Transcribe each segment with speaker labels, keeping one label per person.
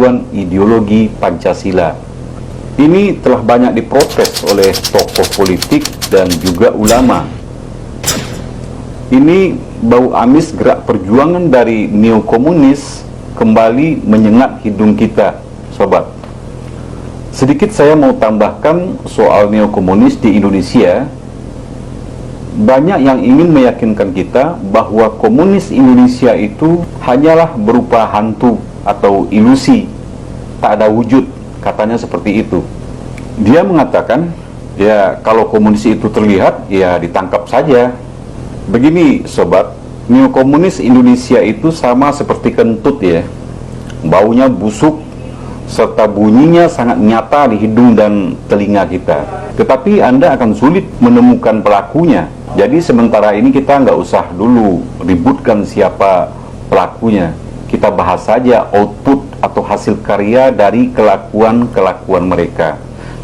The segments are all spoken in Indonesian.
Speaker 1: haluan ideologi Pancasila. Ini telah banyak diprotes oleh tokoh politik dan juga ulama. Ini bau amis gerak perjuangan dari neokomunis kembali menyengat hidung kita, sobat. Sedikit saya mau tambahkan soal neokomunis di Indonesia. Banyak yang ingin meyakinkan kita bahwa komunis Indonesia itu hanyalah berupa hantu atau ilusi, tak ada wujud, katanya seperti itu. Dia mengatakan, ya kalau komunis itu terlihat, ya ditangkap saja. Begini sobat, neokomunis Indonesia itu sama seperti kentut ya, baunya busuk, serta bunyinya sangat nyata di hidung dan telinga kita. Tetapi Anda akan sulit menemukan pelakunya. Jadi sementara ini kita nggak usah dulu ributkan siapa pelakunya. Kita bahas saja output atau hasil karya dari kelakuan-kelakuan mereka.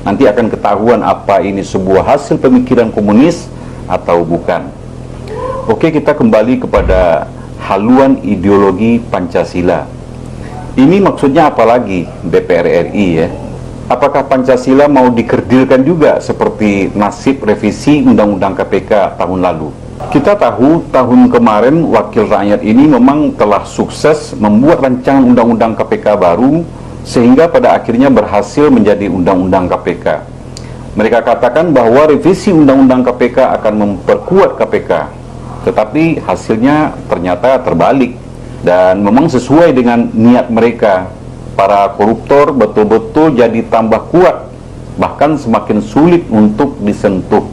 Speaker 1: Nanti akan ketahuan apa ini sebuah hasil pemikiran komunis atau bukan. Oke, kita kembali kepada haluan ideologi Pancasila. Ini maksudnya apa lagi DPR RI ya? Apakah Pancasila mau dikerdilkan juga seperti nasib revisi Undang-Undang KPK tahun lalu? Kita tahu tahun kemarin wakil rakyat ini memang telah sukses membuat rancangan Undang-Undang KPK baru sehingga pada akhirnya berhasil menjadi Undang-Undang KPK. Mereka katakan bahwa revisi Undang-Undang KPK akan memperkuat KPK, tetapi hasilnya ternyata terbalik dan memang sesuai dengan niat mereka. Para koruptor betul-betul jadi tambah kuat, bahkan semakin sulit untuk disentuh.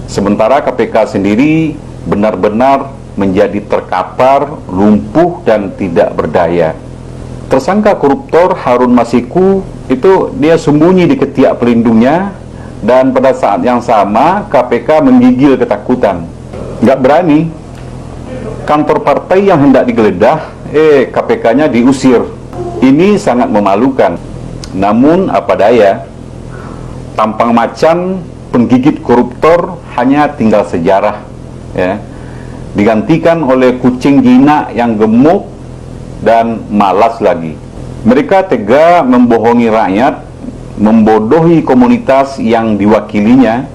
Speaker 1: Sementara KPK sendiri benar-benar menjadi terkapar, lumpuh, dan tidak berdaya. Tersangka koruptor Harun Masiku itu dia sembunyi di ketiak pelindungnya, dan pada saat yang sama KPK menggigil ketakutan. Nggak berani. Kantor partai yang hendak digeledah, KPK-nya diusir. Ini sangat memalukan. Namun apa daya, tampang macan penggigit koruptor hanya tinggal sejarah ya. Digantikan oleh kucing jinak yang gemuk dan malas lagi. Mereka tega membohongi rakyat, membodohi komunitas yang diwakilinya.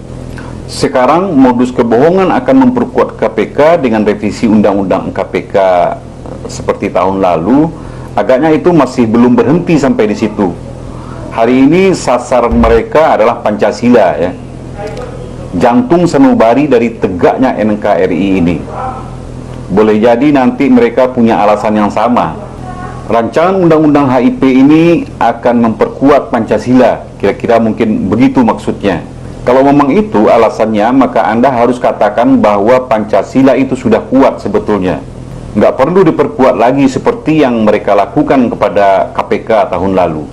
Speaker 1: Sekarang modus kebohongan akan memperkuat KPK dengan revisi Undang-Undang KPK seperti tahun lalu. Agaknya itu masih belum berhenti sampai di situ. Hari ini sasaran mereka adalah Pancasila ya. Jantung sanubari dari tegaknya NKRI ini. Boleh jadi nanti mereka punya alasan yang sama. Rancangan Undang-Undang HIP ini akan memperkuat Pancasila. Kira-kira mungkin begitu maksudnya. Kalau memang itu alasannya, maka Anda harus katakan bahwa Pancasila itu sudah kuat sebetulnya. Nggak perlu diperkuat lagi seperti yang mereka lakukan kepada KPK tahun lalu.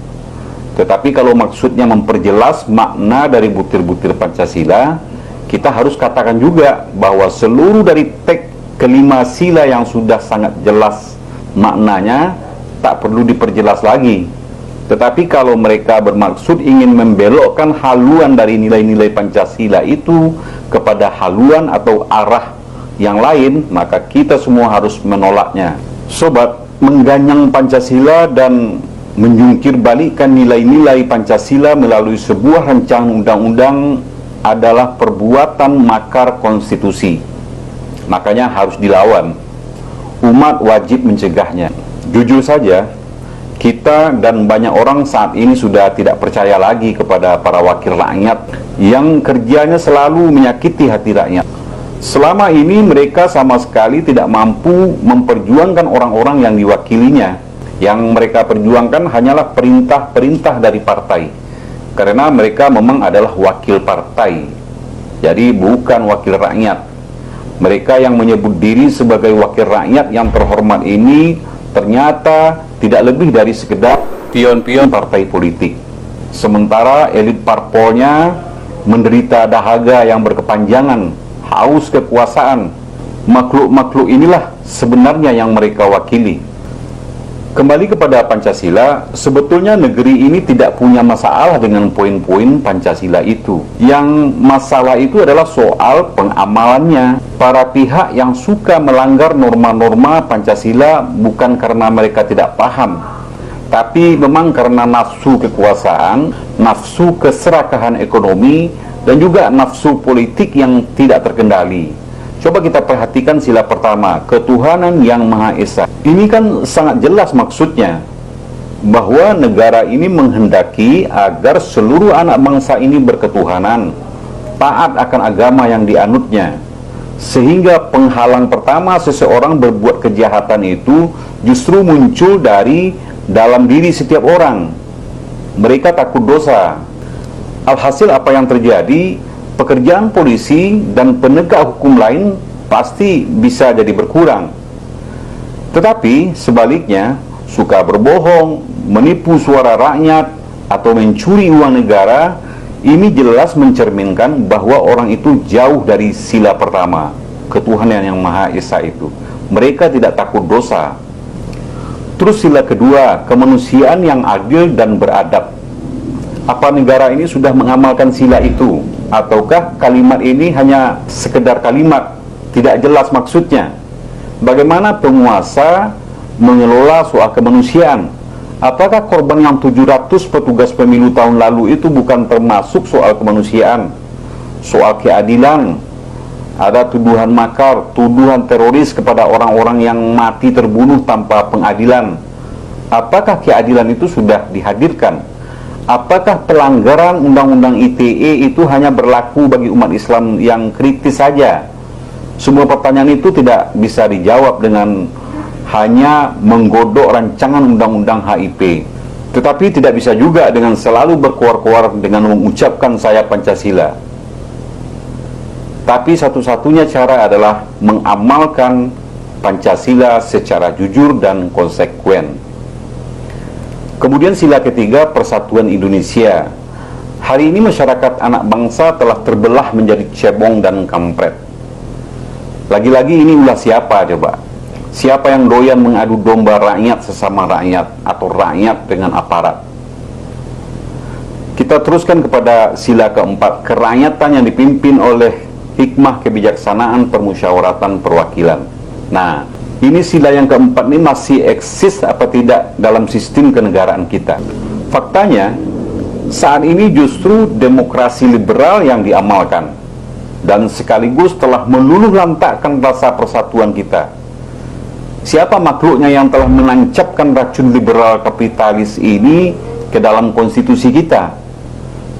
Speaker 1: Tetapi kalau maksudnya memperjelas makna dari butir-butir Pancasila, kita harus katakan juga bahwa seluruh dari teks kelima sila yang sudah sangat jelas maknanya tak perlu diperjelas lagi. Tetapi kalau mereka bermaksud ingin membelokkan haluan dari nilai-nilai Pancasila itu kepada haluan atau arah yang lain, maka kita semua harus menolaknya. Sobat, mengganyang Pancasila dan menjungkir balikkan nilai-nilai Pancasila melalui sebuah rancangan undang-undang adalah perbuatan makar konstitusi. Makanya harus dilawan. Umat wajib mencegahnya. Jujur saja, kita dan banyak orang saat ini sudah tidak percaya lagi kepada para wakil rakyat yang kerjanya selalu menyakiti hati rakyat. Selama ini mereka sama sekali tidak mampu memperjuangkan orang-orang yang diwakilinya. Yang mereka perjuangkan hanyalah perintah-perintah dari partai. Karena mereka memang adalah wakil partai. Jadi bukan wakil rakyat. Mereka yang menyebut diri sebagai wakil rakyat yang terhormat ini ternyata tidak lebih dari sekedar pion-pion partai politik. Sementara elit parpolnya menderita dahaga yang berkepanjangan, haus kekuasaan. Makhluk-makhluk inilah sebenarnya yang mereka wakili. Kembali kepada Pancasila, sebetulnya negeri ini tidak punya masalah dengan poin-poin Pancasila itu. Yang masalah itu adalah soal pengamalannya. Para pihak yang suka melanggar norma-norma Pancasila bukan karena mereka tidak paham, Tapi memang karena nafsu kekuasaan, nafsu keserakahan ekonomi, dan juga nafsu politik yang tidak terkendali. Coba kita perhatikan sila pertama, ketuhanan yang Maha Esa. Ini kan sangat jelas maksudnya, bahwa negara ini menghendaki agar seluruh anak bangsa ini berketuhanan, taat akan agama yang dianutnya. Sehingga penghalang pertama seseorang berbuat kejahatan itu justru muncul dari dalam diri setiap orang. Mereka takut dosa. Alhasil apa yang terjadi? Pekerjaan polisi dan penegak hukum lain pasti bisa jadi berkurang. Tetapi sebaliknya, suka berbohong, menipu suara rakyat, atau mencuri uang negara, ini jelas mencerminkan bahwa orang itu jauh dari sila pertama, ketuhanan yang Maha Esa itu. Mereka tidak takut dosa. Terus sila kedua, kemanusiaan yang adil dan beradab. Apa negara ini sudah mengamalkan sila itu? Ataukah kalimat ini hanya sekedar kalimat, tidak jelas maksudnya? Bagaimana penguasa mengelola soal kemanusiaan? Apakah korban yang 700 petugas pemilu tahun lalu itu bukan termasuk soal kemanusiaan? Soal keadilan? Ada tuduhan makar, tuduhan teroris kepada orang-orang yang mati terbunuh tanpa pengadilan. Apakah keadilan itu sudah dihadirkan? Apakah pelanggaran Undang-Undang ITE itu hanya berlaku bagi umat Islam yang kritis saja? Semua pertanyaan itu tidak bisa dijawab dengan hanya menggodok rancangan Undang-Undang HIP. Tetapi tidak bisa juga dengan selalu berkoar-koar dengan mengucapkan saya Pancasila. Tapi satu-satunya cara adalah mengamalkan Pancasila secara jujur dan konsekuen. Kemudian sila ketiga, persatuan Indonesia. Hari ini masyarakat anak bangsa telah terbelah menjadi cebong dan kampret. Lagi-lagi ini ulah siapa coba? Siapa yang doyan mengadu domba rakyat sesama rakyat atau rakyat dengan aparat? Kita teruskan kepada sila keempat, kerakyatan yang dipimpin oleh hikmah kebijaksanaan permusyawaratan perwakilan. Nah, ini sila yang keempat ini masih eksis apa tidak dalam sistem kenegaraan kita? Faktanya, saat ini justru demokrasi liberal yang diamalkan dan sekaligus telah meluluh lantakkan rasa persatuan kita. Siapa makhluknya yang telah menancapkan racun liberal kapitalis ini ke dalam konstitusi kita?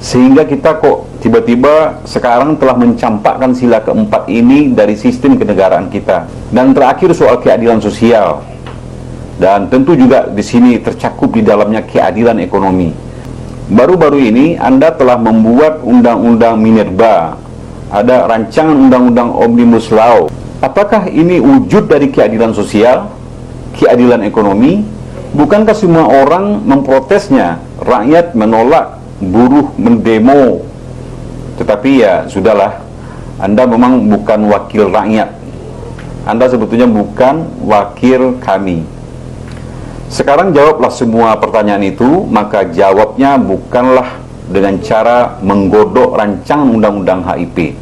Speaker 1: Sehingga kita kok tiba-tiba sekarang telah mencampakkan sila keempat ini dari sistem kenegaraan kita. Dan terakhir soal keadilan sosial. Dan tentu juga di sini tercakup di dalamnya keadilan ekonomi. Baru-baru ini Anda telah membuat undang-undang Minerba. Ada rancangan undang-undang Omnibus Law. Apakah ini wujud dari keadilan sosial, keadilan ekonomi? Bukankah semua orang memprotesnya? Rakyat menolak, buruh mendemo. Tetapi ya sudahlah, Anda memang bukan wakil rakyat. Anda sebetulnya bukan wakil kami. Sekarang jawablah semua pertanyaan itu. Maka jawabnya bukanlah dengan cara menggodok rancangan undang-undang HIP,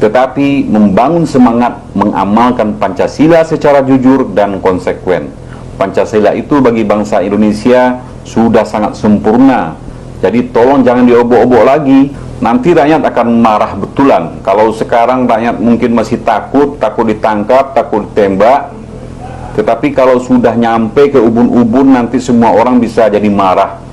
Speaker 1: tetapi membangun semangat mengamalkan Pancasila secara jujur dan konsekuen. Pancasila itu bagi bangsa Indonesia sudah sangat sempurna. Jadi tolong jangan diobok-obok lagi. Nanti rakyat akan marah betulan. Kalau sekarang rakyat mungkin masih takut ditangkap, takut ditembak. Tetapi kalau sudah nyampe ke ubun-ubun, nanti semua orang bisa jadi marah.